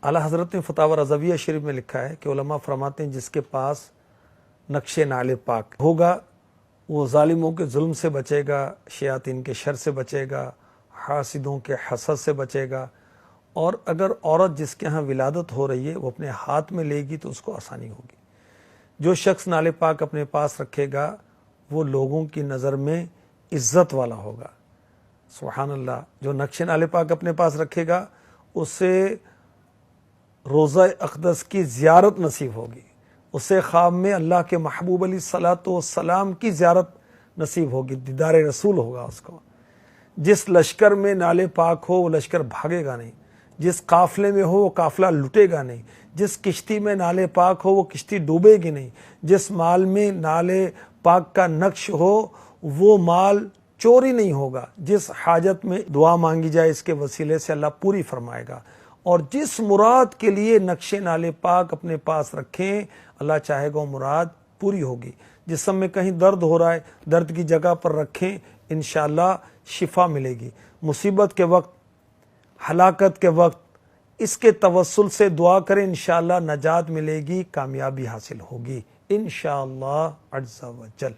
اعلیٰ حضرت نے فتاوی رضویہ شریف میں لکھا ہے کہ علماء فرماتے ہیں جس کے پاس نقش نعل پاک ہوگا وہ ظالموں کے ظلم سے بچے گا، شیاطین کے شر سے بچے گا، حاسدوں کے حسد سے بچے گا، اور اگر عورت جس کے ہاں ولادت ہو رہی ہے وہ اپنے ہاتھ میں لے گی تو اس کو آسانی ہوگی۔ جو شخص نعل پاک اپنے پاس رکھے گا وہ لوگوں کی نظر میں عزت والا ہوگا۔ سبحان اللہ، جو نقش نعل پاک اپنے پاس رکھے گا اسے روضہ اقدس کی زیارت نصیب ہوگی، اسے خواب میں اللہ کے محبوب علیہ الصلوۃ والسلام کی زیارت نصیب ہوگی، دیدار رسول ہوگا اس کو۔ جس لشکر میں نعل پاک ہو وہ لشکر بھاگے گا نہیں، جس قافلے میں ہو وہ قافلہ لٹے گا نہیں، جس کشتی میں نعل پاک ہو وہ کشتی ڈوبے گی نہیں، جس مال میں نعل پاک کا نقش ہو وہ مال چوری نہیں ہوگا، جس حاجت میں دعا مانگی جائے اس کے وسیلے سے اللہ پوری فرمائے گا، اور جس مراد کے لیے نقش نعل پاک اپنے پاس رکھیں اللہ چاہے گا وہ مراد پوری ہوگی۔ جسم میں کہیں درد ہو رہا ہے، درد کی جگہ پر رکھیں انشاءاللہ شفا ملے گی۔ مصیبت کے وقت، ہلاکت کے وقت اس کے توسل سے دعا کریں انشاءاللہ نجات ملے گی، کامیابی حاصل ہوگی انشاءاللہ عز و جل۔